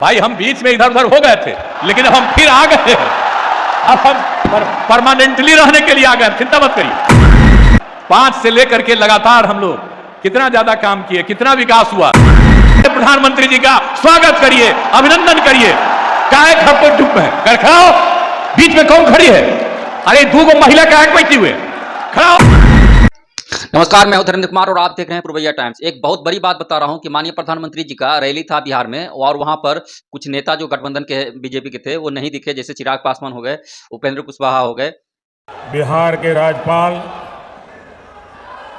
भाई हम बीच में इधर उधर हो गए थे, लेकिन अब हम फिर आ गए। अब हम परमानेंटली रहने के लिए आ गए, चिंता मत करिए। 5 से लेकर के लगातार हम लोग कितना ज्यादा काम किए, कितना विकास हुआ। प्रधानमंत्री जी का स्वागत करिए, अभिनंदन करिए। काहे घर पर चुप है, कर खड़ा हो। बीच में कौन खड़ी है? अरे 2 महिला काहे बैठी हुए, खड़ा हो। नमस्कार, मैं हूं धर्मेंद्र कुमार और आप देख रहे हैं पूर्वैया टाइम्स। एक बहुत बड़ी बात बता रहा हूं कि माननीय प्रधानमंत्री जी का रैली था बिहार में और वहां पर कुछ नेता जो गठबंधन के बीजेपी के थे वो नहीं दिखे, जैसे चिराग पासवान हो गए, उपेंद्र कुशवाहा हो गए। बिहार के राज्यपाल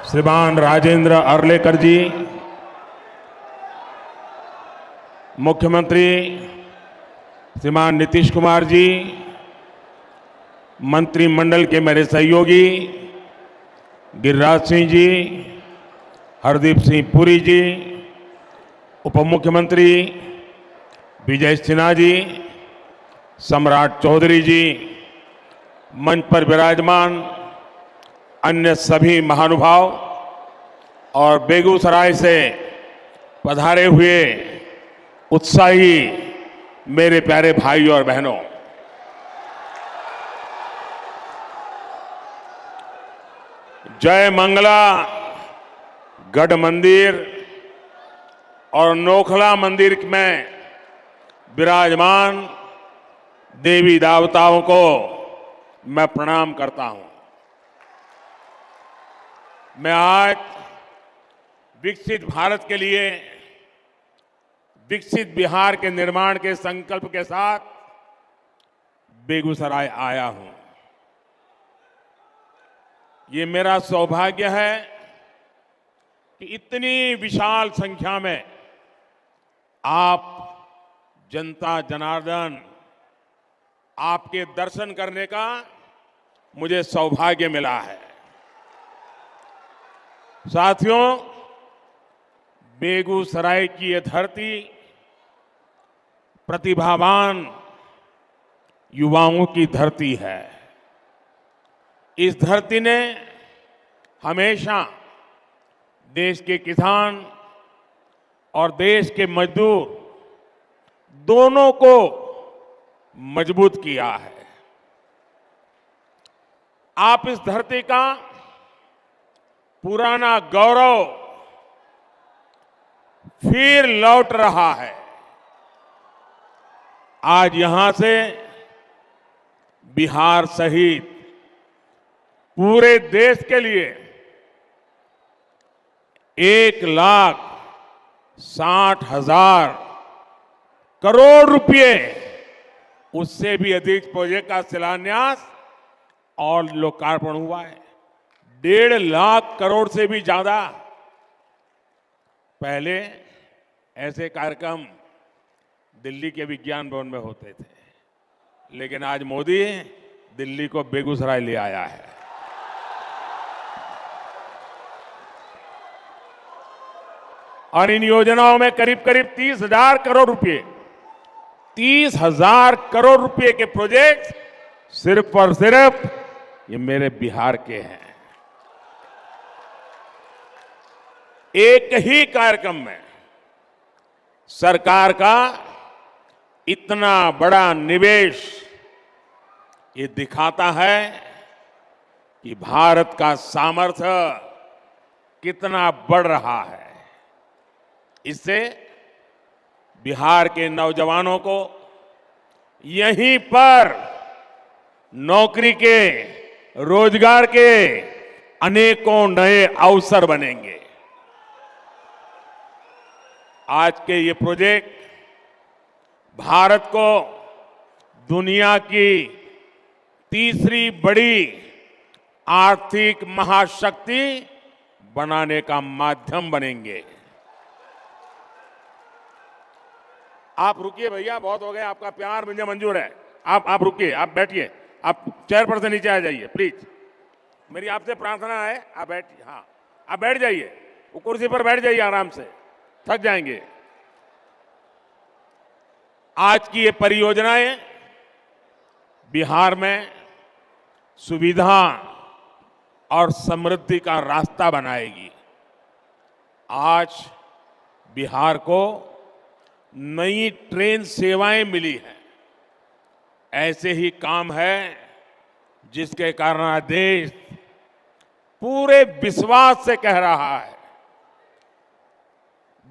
श्रीमान राजेंद्र अर्लेकर जी, मुख्यमंत्री श्रीमान नीतीश कुमार जी, मंत्रिमंडल के मेरे सहयोगी गिरिराज सिंह जी, हरदीप सिंह पुरी जी, उप मुख्यमंत्री विजय सिन्हा जी, सम्राट चौधरी जी, मंच पर विराजमान अन्य सभी महानुभाव और बेगूसराय से पधारे हुए उत्साही मेरे प्यारे भाई और बहनों, जय मंगला गढ़ मंदिर और नोखला मंदिर में विराजमान देवी देवताओं को मैं प्रणाम करता हूं। मैं आज विकसित भारत के लिए, विकसित बिहार के निर्माण के संकल्प के साथ बेगूसराय आया हूं। ये मेरा सौभाग्य है कि इतनी विशाल संख्या में आप जनता जनार्दन, आपके दर्शन करने का मुझे सौभाग्य मिला है। साथियों, बेगूसराय की ये धरती प्रतिभावान युवाओं की धरती है। इस धरती ने हमेशा देश के किसान और देश के मजदूर दोनों को मजबूत किया है। आप इस धरती का पुराना गौरव फिर लौट रहा है। आज यहां से बिहार सहित पूरे देश के लिए 1,60,000 करोड़ रुपए, उससे भी अधिक प्रोजेक्ट का शिलान्यास और लोकार्पण हुआ है। 1.5 लाख करोड़ से भी ज्यादा। पहले ऐसे कार्यक्रम दिल्ली के विज्ञान भवन में होते थे, लेकिन आज मोदी दिल्ली को बेगूसराय ले आया है। और इन योजनाओं में करीब करीब 30,000 करोड़ रुपए, 30,000 करोड़ रुपए के प्रोजेक्ट सिर्फ और सिर्फ ये मेरे बिहार के हैं। एक ही कार्यक्रम में सरकार का इतना बड़ा निवेश, ये दिखाता है कि भारत का सामर्थ्य कितना बढ़ रहा है। इससे बिहार के नौजवानों को यहीं पर नौकरी के, रोजगार के अनेकों नए अवसर बनेंगे। आज के ये प्रोजेक्ट भारत को दुनिया की तीसरी बड़ी आर्थिक महाशक्ति बनाने का माध्यम बनेंगे। आप रुकिए भैया, बहुत हो गया, आपका प्यार मुझे मंजूर है। आप रुकिए, आप बैठिए, आप चेयर पर से नीचे आ जाइए प्लीज। मेरी आपसे प्रार्थना है, आप बैठिए। हाँ, आप बैठ जाइए, वो कुर्सी पर बैठ जाइए, आराम से, थक जाएंगे। आज की ये परियोजनाएं बिहार में सुविधा और समृद्धि का रास्ता बनाएगी। आज बिहार को नई ट्रेन सेवाएं मिली हैं। ऐसे ही काम है जिसके कारण आज देश पूरे विश्वास से कह रहा है,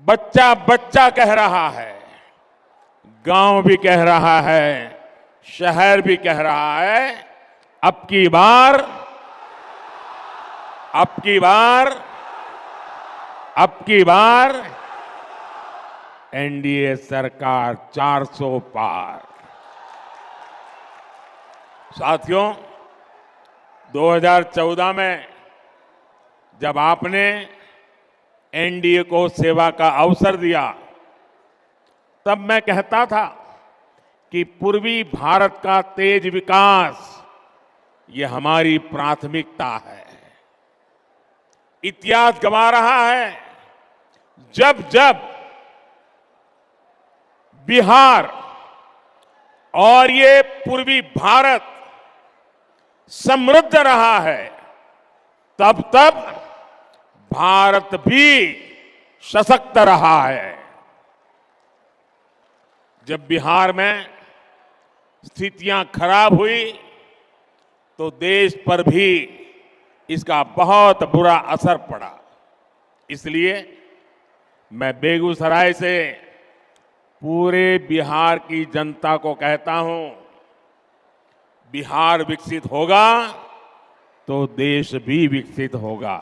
बच्चा बच्चा कह रहा है, गांव भी कह रहा है, शहर भी कह रहा है, अब की बार अब की बार अब की बार एनडीए सरकार 400 पार। साथियों, 2014 में जब आपने एनडीए को सेवा का अवसर दिया, तब मैं कहता था कि पूर्वी भारत का तेज विकास ये हमारी प्राथमिकता है। इतिहास गवा रहा है, जब जब बिहार और ये पूर्वी भारत समृद्ध रहा है, तब तब भारत भी सशक्त रहा है। जब बिहार में स्थितियां खराब हुई तो देश पर भी इसका बहुत बुरा असर पड़ा। इसलिए मैं बेगूसराय से पूरे बिहार की जनता को कहता हूं, बिहार विकसित होगा तो देश भी विकसित होगा।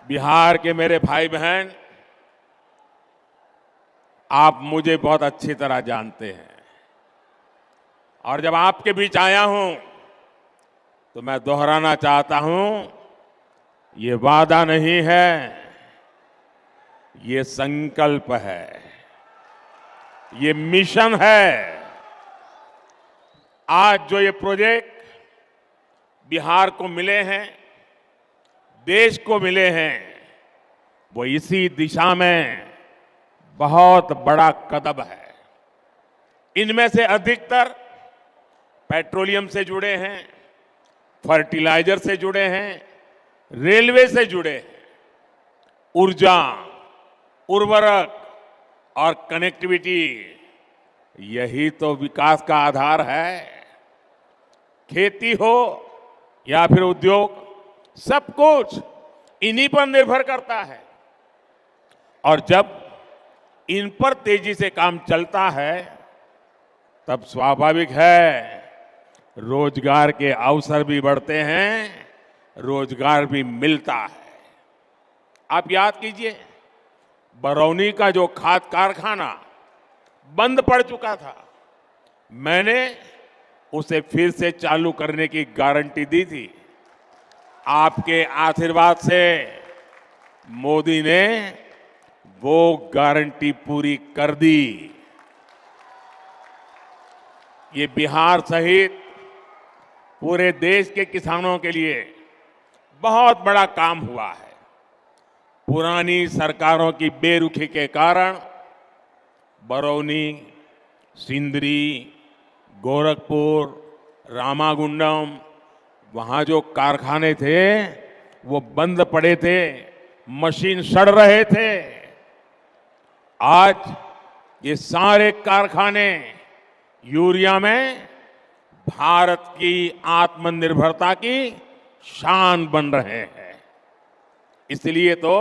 बिहार के मेरे भाई बहन, आप मुझे बहुत अच्छी तरह जानते हैं और जब आपके बीच आया हूं तो मैं दोहराना चाहता हूं, ये वादा नहीं है, ये संकल्प है, ये मिशन है। आज जो ये प्रोजेक्ट बिहार को मिले हैं, देश को मिले हैं, वो इसी दिशा में बहुत बड़ा कदम है। इनमें से अधिकतर पेट्रोलियम से जुड़े हैं, फर्टिलाइजर से जुड़े हैं, रेलवे से जुड़े हैं, ऊर्जा, उर्वरक और कनेक्टिविटी, यही तो विकास का आधार है। खेती हो या फिर उद्योग, सब कुछ इन्हीं पर निर्भर करता है। और जब इन पर तेजी से काम चलता है, तब स्वाभाविक है रोजगार के अवसर भी बढ़ते हैं, रोजगार भी मिलता है। आप याद कीजिए, बरौनी का जो खाद कारखाना बंद पड़ चुका था, मैंने उसे फिर से चालू करने की गारंटी दी थी। आपके आशीर्वाद से मोदी ने वो गारंटी पूरी कर दी। ये बिहार सहित पूरे देश के किसानों के लिए बहुत बड़ा काम हुआ है। पुरानी सरकारों की बेरुखी के कारण बरौनी, सिंदरी, गोरखपुर, रामागुंडम, वहां जो कारखाने थे वो बंद पड़े थे, मशीन सड़ रहे थे। आज ये सारे कारखाने यूरिया में भारत की आत्मनिर्भरता की शान बन रहे हैं। इसलिए तो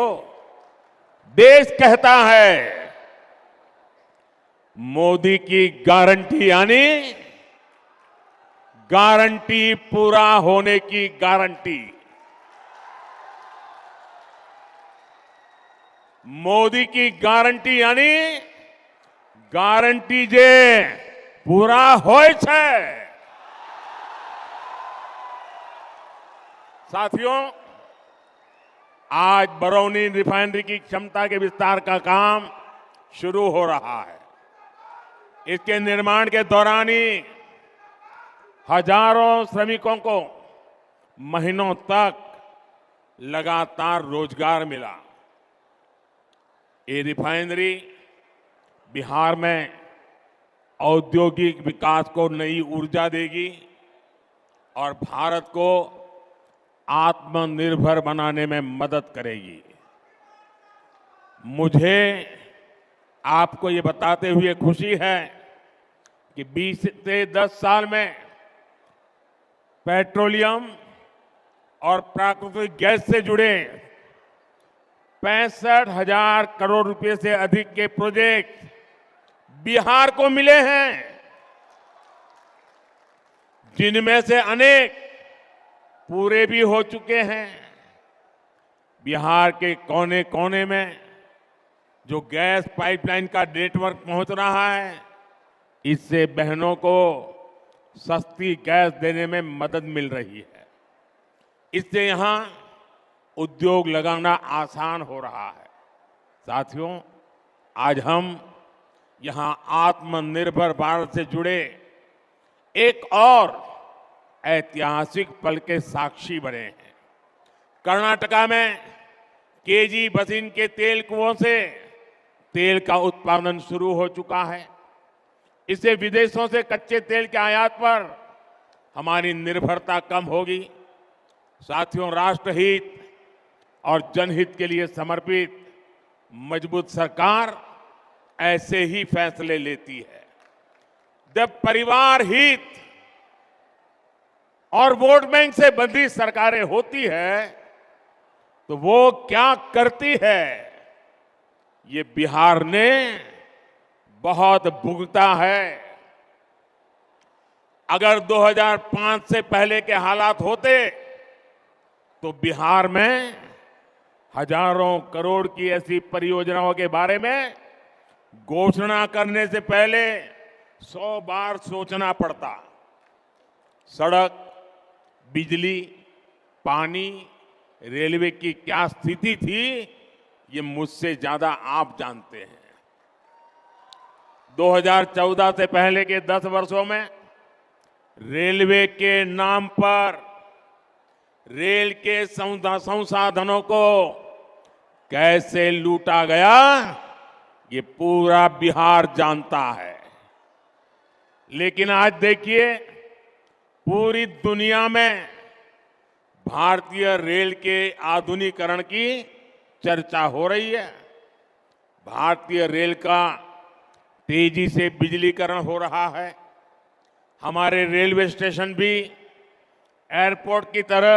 देश कहता है, मोदी की गारंटी यानी गारंटी पूरा होने की गारंटी। मोदी की गारंटी यानी गारंटी जे पूरा होय छे। साथियों, आज बरौनी रिफाइनरी की क्षमता के विस्तार का काम शुरू हो रहा है। इसके निर्माण के दौरान ही हजारों श्रमिकों को महीनों तक लगातार रोजगार मिला। ये रिफाइनरी बिहार में औद्योगिक विकास को नई ऊर्जा देगी और भारत को आत्मनिर्भर बनाने में मदद करेगी। मुझे आपको ये बताते हुए खुशी है कि 20 से 10 साल में पेट्रोलियम और प्राकृतिक गैस से जुड़े 65,000 करोड़ रुपए से अधिक के प्रोजेक्ट बिहार को मिले हैं, जिनमें से अनेक पूरे भी हो चुके हैं। बिहार के कोने कोने में जो गैस पाइपलाइन का नेटवर्क पहुंच रहा है, इससे बहनों को सस्ती गैस देने में मदद मिल रही है। इससे यहां उद्योग लगाना आसान हो रहा है। साथियों, आज हम यहां आत्मनिर्भर भारत से जुड़े एक और ऐतिहासिक पल के साक्षी बने हैं। कर्नाटका में केजी बसिन के तेल कुओं से तेल का उत्पादन शुरू हो चुका है। इससे विदेशों से कच्चे तेल के आयात पर हमारी निर्भरता कम होगी। साथियों, राष्ट्रहित और जनहित के लिए समर्पित मजबूत सरकार ऐसे ही फैसले लेती है। जब परिवार हित और वोट बैंक से बंधी सरकारें होती है तो वो क्या करती है, ये बिहार ने बहुत भुगता है। अगर 2005 से पहले के हालात होते तो बिहार में हजारों करोड़ की ऐसी परियोजनाओं के बारे में घोषणा करने से पहले 100 बार सोचना पड़ता। सड़क, बिजली, पानी, रेलवे की क्या स्थिति थी, ये मुझसे ज्यादा आप जानते हैं। 2014 से पहले के 10 वर्षों में रेलवे के नाम पर रेल के संसाधनों को कैसे लूटा गया, ये पूरा बिहार जानता है। लेकिन आज देखिए, पूरी दुनिया में भारतीय रेल के आधुनिकीकरण की चर्चा हो रही है। भारतीय रेल का तेजी से बिजलीकरण हो रहा है। हमारे रेलवे स्टेशन भी एयरपोर्ट की तरह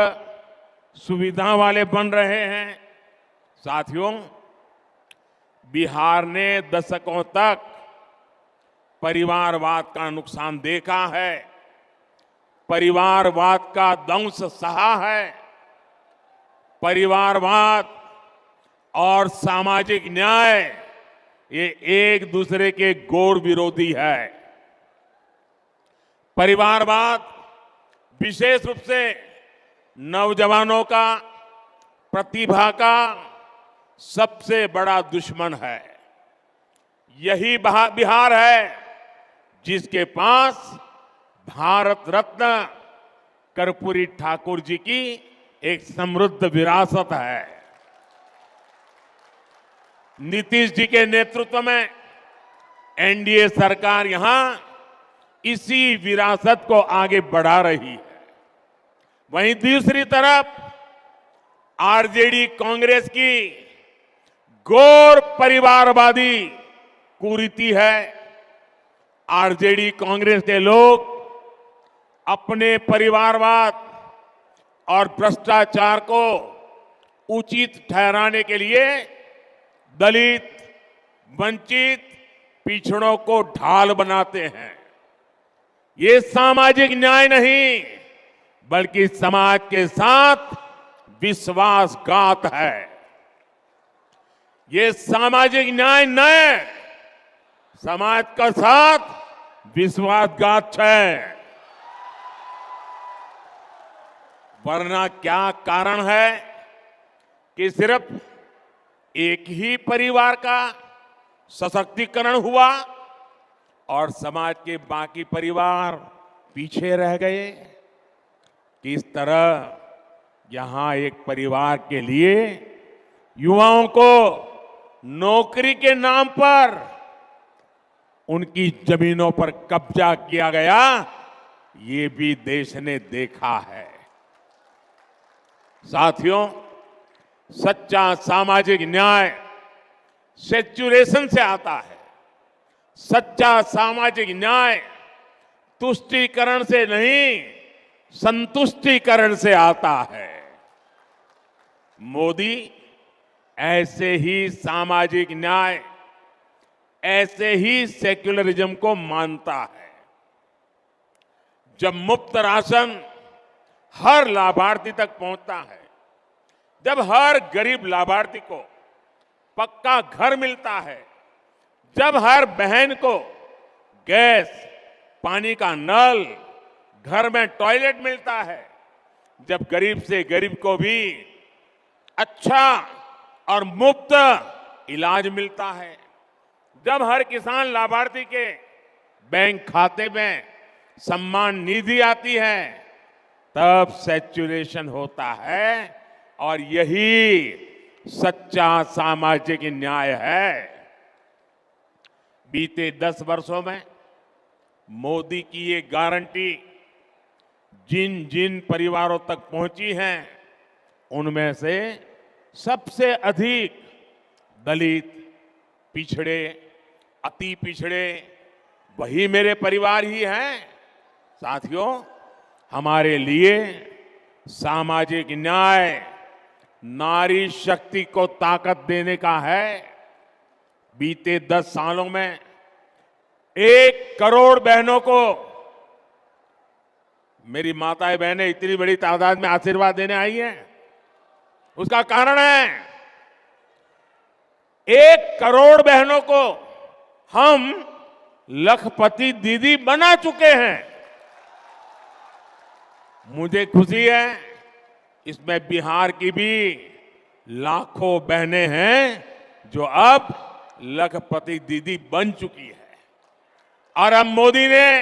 सुविधा वाले बन रहे हैं। साथियों, बिहार ने दशकों तक परिवारवाद का नुकसान देखा है, परिवारवाद का दंश सहा है। परिवारवाद और सामाजिक न्याय ये एक दूसरे के घोर विरोधी है। परिवारवाद विशेष रूप से नौजवानों का, प्रतिभा का सबसे बड़ा दुश्मन है। यही बिहार है जिसके पास भारत रत्न कर्पूरी ठाकुर जी की एक समृद्ध विरासत है। नीतीश जी के नेतृत्व में एनडीए सरकार यहां इसी विरासत को आगे बढ़ा रही है। वहीं दूसरी तरफ आरजेडी कांग्रेस की घोर परिवारवादी कुरीति है। आरजेडी कांग्रेस के लोग अपने परिवारवाद और भ्रष्टाचार को उचित ठहराने के लिए दलित, वंचित, पिछड़ों को ढाल बनाते हैं। ये सामाजिक न्याय नहीं, बल्कि समाज के साथ विश्वासघात है। ये सामाजिक न्याय न समाज का साथ विश्वासघात है। वरना क्या कारण है कि सिर्फ एक ही परिवार का सशक्तिकरण हुआ और समाज के बाकी परिवार पीछे रह गए। किस तरह यहां एक परिवार के लिए युवाओं को नौकरी के नाम पर उनकी जमीनों पर कब्जा किया गया, ये भी देश ने देखा है। साथियों, सच्चा सामाजिक न्याय सेचुरेशन से आता है। सच्चा सामाजिक न्याय तुष्टीकरण से नहीं, संतुष्टीकरण से आता है। मोदी ऐसे ही सामाजिक न्याय, ऐसे ही सेक्युलरिज्म को मानता है। जब मुफ्त राशन हर लाभार्थी तक पहुंचता है, जब हर गरीब लाभार्थी को पक्का घर मिलता है, जब हर बहन को गैस, पानी का नल, घर में टॉयलेट मिलता है, जब गरीब से गरीब को भी अच्छा और मुफ्त इलाज मिलता है, जब हर किसान लाभार्थी के बैंक खाते में सम्मान निधि आती है, तब सैचुरेशन होता है। और यही सच्चा सामाजिक न्याय है। बीते 10 वर्षों में मोदी की ये गारंटी जिन जिन परिवारों तक पहुंची है, उनमें से सबसे अधिक दलित, पिछड़े, अति पिछड़े वही मेरे परिवार ही हैं। साथियों, हमारे लिए सामाजिक न्याय नारी शक्ति को ताकत देने का है। बीते 10 सालों में 1 करोड़ बहनों को मेरी माताएं बहनें इतनी बड़ी तादाद में आशीर्वाद देने आई हैं। उसका कारण है 1 करोड़ बहनों को हम लखपति दीदी बना चुके हैं। मुझे खुशी है, इसमें बिहार की भी लाखों बहनें हैं जो अब लखपति दीदी बन चुकी है। और अब मोदी ने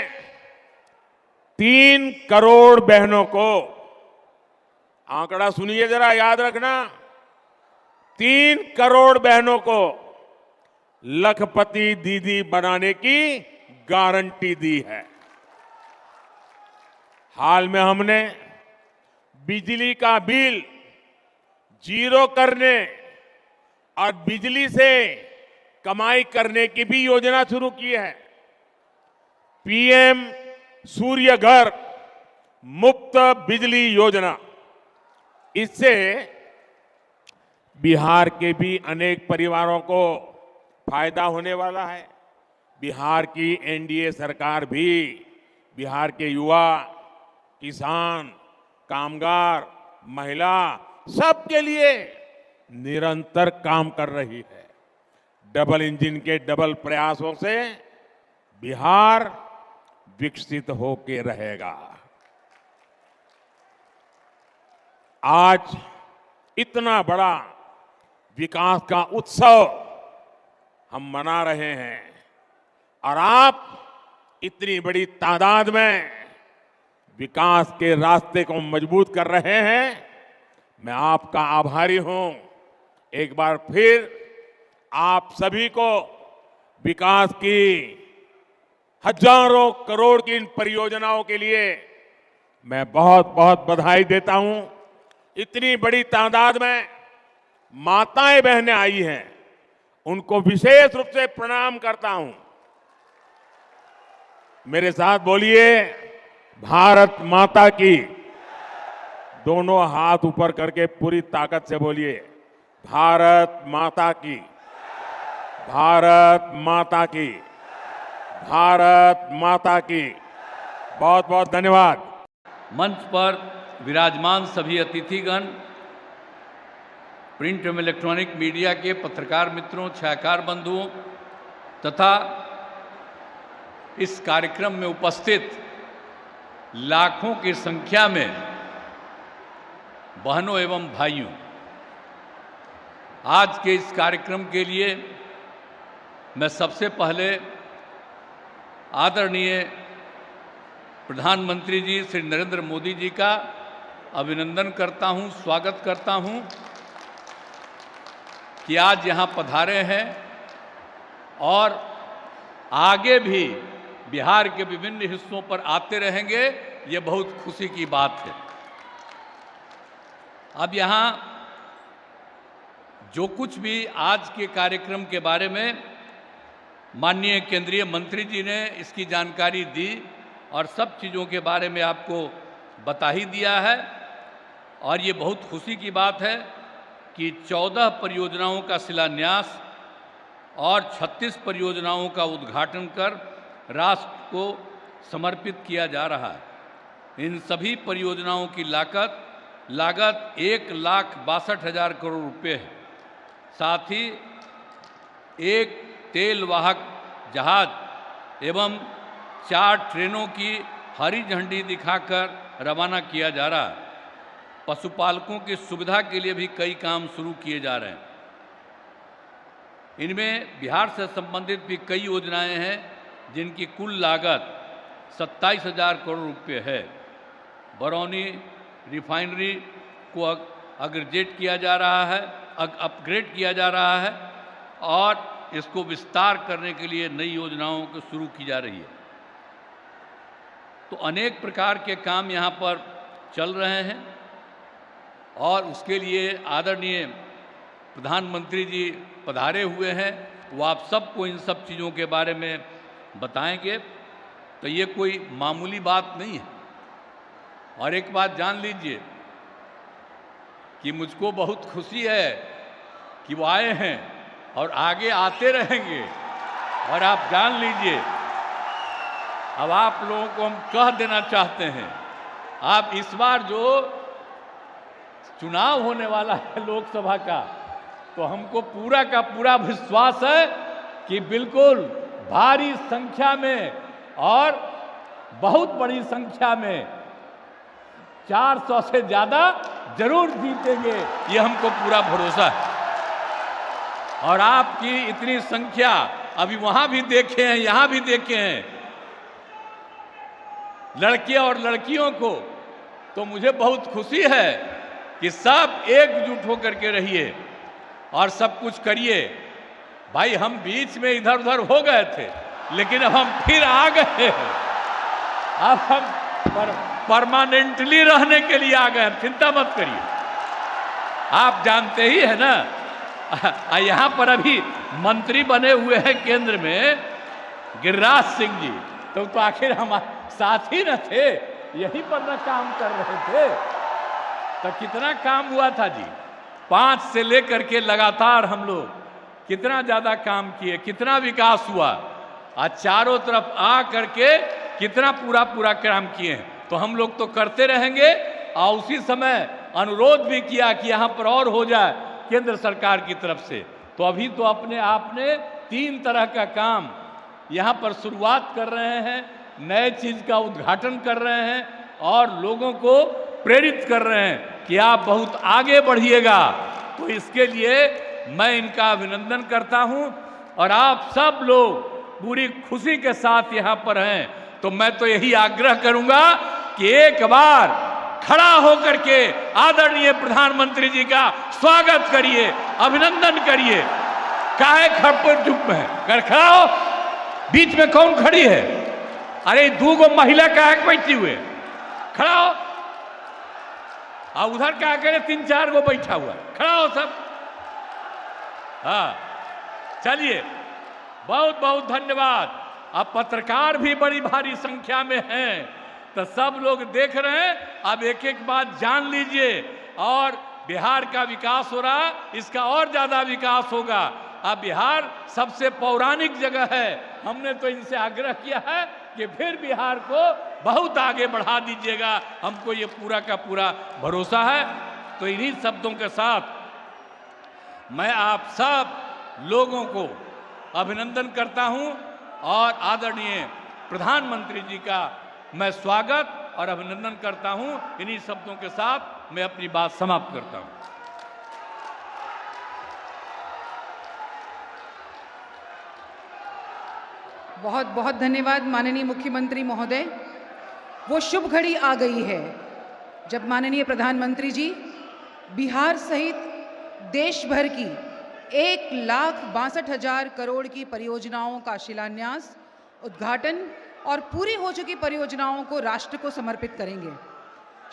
3 करोड़ बहनों को, आंकड़ा सुनिए जरा, याद रखना, 3 करोड़ बहनों को लखपति दीदी बनाने की गारंटी दी है। हाल में हमने बिजली का बिल 0 करने और बिजली से कमाई करने की भी योजना शुरू की है। पीएम सूर्य घर मुफ्त बिजली योजना, इससे बिहार के भी अनेक परिवारों को फायदा होने वाला है। बिहार की एनडीए सरकार भी बिहार के युवा, किसान, कामगार, महिला सबके लिए निरंतर काम कर रही है। डबल इंजन के डबल प्रयासों से बिहार विकसित होकर रहेगा। आज इतना बड़ा विकास का उत्सव हम मना रहे हैं और आप इतनी बड़ी तादाद में विकास के रास्ते को मजबूत कर रहे हैं। मैं आपका आभारी हूं। एक बार फिर आप सभी को विकास की हजारों करोड़ की इन परियोजनाओं के लिए मैं बहुत बहुत बधाई देता हूं। इतनी बड़ी तादाद में माताएं बहनें आई हैं, उनको विशेष रूप से प्रणाम करता हूं। मेरे साथ बोलिए, भारत माता की। दोनों हाथ ऊपर करके पूरी ताकत से बोलिए, भारत माता की, भारत माता की, भारत माता की। बहुत बहुत धन्यवाद। मंच पर विराजमान सभी अतिथिगण, प्रिंट एवं इलेक्ट्रॉनिक मीडिया के पत्रकार मित्रों, छायाकार बंधुओं तथा इस कार्यक्रम में उपस्थित लाखों की संख्या में बहनों एवं भाइयों, आज के इस कार्यक्रम के लिए मैं सबसे पहले आदरणीय प्रधानमंत्री जी श्री नरेंद्र मोदी जी का अभिनंदन करता हूं, स्वागत करता हूं कि आज यहां पधारे हैं और आगे भी बिहार के विभिन्न हिस्सों पर आते रहेंगे। ये बहुत खुशी की बात है। अब यहाँ जो कुछ भी आज के कार्यक्रम के बारे में माननीय केंद्रीय मंत्री जी ने इसकी जानकारी दी और सब चीज़ों के बारे में आपको बता ही दिया है। और ये बहुत खुशी की बात है कि 14 परियोजनाओं का शिलान्यास और 36 परियोजनाओं का उद्घाटन कर राष्ट्र को समर्पित किया जा रहा है। इन सभी परियोजनाओं की लागत 1,62,000 करोड़ रुपये है। साथ ही एक तेल वाहक जहाज एवं 4 ट्रेनों की हरी झंडी दिखाकर रवाना किया जा रहा है। पशुपालकों की सुविधा के लिए भी कई काम शुरू किए जा रहे हैं। इनमें बिहार से संबंधित भी कई योजनाएं हैं जिनकी कुल लागत 27,000 करोड़ रुपये है। बरौनी रिफाइनरी को अपग्रेड किया जा रहा है और इसको विस्तार करने के लिए नई योजनाओं को शुरू की जा रही है। तो अनेक प्रकार के काम यहाँ पर चल रहे हैं और उसके लिए आदरणीय प्रधानमंत्री जी पधारे हुए हैं। वो आप सबको इन सब चीज़ों के बारे में बताएंगे। तो ये कोई मामूली बात नहीं है। और एक बात जान लीजिए कि मुझको बहुत खुशी है कि वो आए हैं और आगे आते रहेंगे। और आप जान लीजिए, अब आप लोगों को हम कह देना चाहते हैं, आप इस बार जो चुनाव होने वाला है लोकसभा का, तो हमको पूरा का पूरा विश्वास है कि बिल्कुल भारी संख्या में और बहुत बड़ी संख्या में 400 से ज़्यादा जरूर जीतेंगे, ये हमको पूरा भरोसा है। और आपकी इतनी संख्या अभी वहां भी देखे हैं, यहां भी देखे हैं, लड़के और लड़कियों को, तो मुझे बहुत खुशी है कि सब एकजुट होकर के रहिए और सब कुछ करिए। भाई हम बीच में इधर उधर हो गए थे, लेकिन अब हम फिर आ गए हैं। अब हम परमानेंटली रहने के लिए आ गए हैं, चिंता मत करिए। आप जानते ही है ना, यहाँ पर अभी मंत्री बने हुए हैं केंद्र में गिरिराज सिंह जी, तो आखिर हम साथ ही न थे, यहीं पर न काम कर रहे थे। तो कितना काम हुआ था जी, 5 से लेकर के लगातार हम लोग कितना ज्यादा काम किए, कितना विकास हुआ। आज चारों तरफ आ करके कितना पूरा काम किए हैं। तो हम लोग तो करते रहेंगे। और उसी समय अनुरोध भी किया कि यहाँ पर और हो जाए केंद्र सरकार की तरफ से। तो अभी तो अपने आपने 3 तरह का काम यहाँ पर शुरुआत कर रहे हैं, नए चीज का उद्घाटन कर रहे हैं और लोगों को प्रेरित कर रहे हैं कि आप बहुत आगे बढ़िएगा। तो इसके लिए मैं इनका अभिनंदन करता हूं। और आप सब लोग पूरी खुशी के साथ यहाँ पर हैं, तो मैं तो यही आग्रह करूंगा कि एक बार खड़ा होकर के आदरणीय प्रधानमंत्री जी का स्वागत करिए, अभिनंदन करिए। काहे खड़े चुप है, कर खड़ा हो। बीच में कौन खड़ी है? अरे 2 महिला काहे बैठी हुए, खड़ा हो। और उधर क्या करे, 3-4 गो बैठा हुआ, खड़ा हो सब। हाँ चलिए, बहुत बहुत धन्यवाद। अब पत्रकार भी बड़ी भारी संख्या में हैं, तो सब लोग देख रहे हैं। अब एक एक बात जान लीजिए। और बिहार का विकास हो रहा, इसका और ज्यादा विकास होगा। अब बिहार सबसे पौराणिक जगह है। हमने तो इनसे आग्रह किया है कि फिर बिहार को बहुत आगे बढ़ा दीजिएगा। हमको ये पूरा का पूरा भरोसा है। तो इन्हीं शब्दों के साथ मैं आप सब लोगों को अभिनंदन करता हूं और आदरणीय प्रधानमंत्री जी का मैं स्वागत और अभिनंदन करता हूं। इन्हीं शब्दों के साथ मैं अपनी बात समाप्त करता हूं। बहुत बहुत धन्यवाद माननीय मुख्यमंत्री महोदय। वो शुभ घड़ी आ गई है जब माननीय प्रधानमंत्री जी बिहार सहित देश भर की 1,62,000 करोड़ की परियोजनाओं का शिलान्यास, उद्घाटन और पूरी हो चुकी परियोजनाओं को राष्ट्र को समर्पित करेंगे।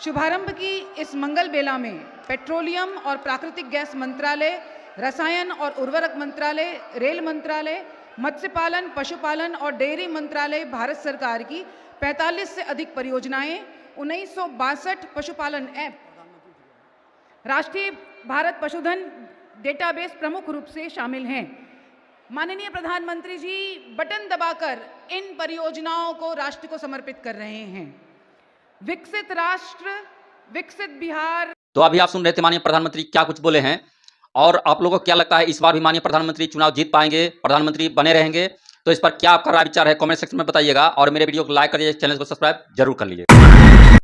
शुभारंभ की इस मंगल बेला में पेट्रोलियम और प्राकृतिक गैस मंत्रालय रसायन और उर्वरक मंत्रालय, रेल मंत्रालय, मत्स्य पालन, पशुपालन और डेयरी मंत्रालय भारत सरकार की 45 से अधिक परियोजनाएं, 1962 पशुपालन ऐप, राष्ट्रीय भारत पशुधन डेटाबेस प्रमुख रूप से शामिल हैं। माननीय प्रधानमंत्री जी बटन दबाकर इन परियोजनाओं को राष्ट्र को समर्पित कर रहे हैं। विकसित राष्ट्र, विकसित बिहार। तो अभी आप सुन रहे थे माननीय प्रधानमंत्री क्या कुछ बोले हैं, और आप लोगों को क्या लगता है इस बार भी माननीय प्रधानमंत्री चुनाव जीत पाएंगे, प्रधानमंत्री बने रहेंगे? तो इस पर क्या आपका राय विचार है, कमेंट सेक्शन में बताइएगा, और मेरे वीडियो को लाइक करिए, चैनल को सब्सक्राइब जरूर कर लीजिए।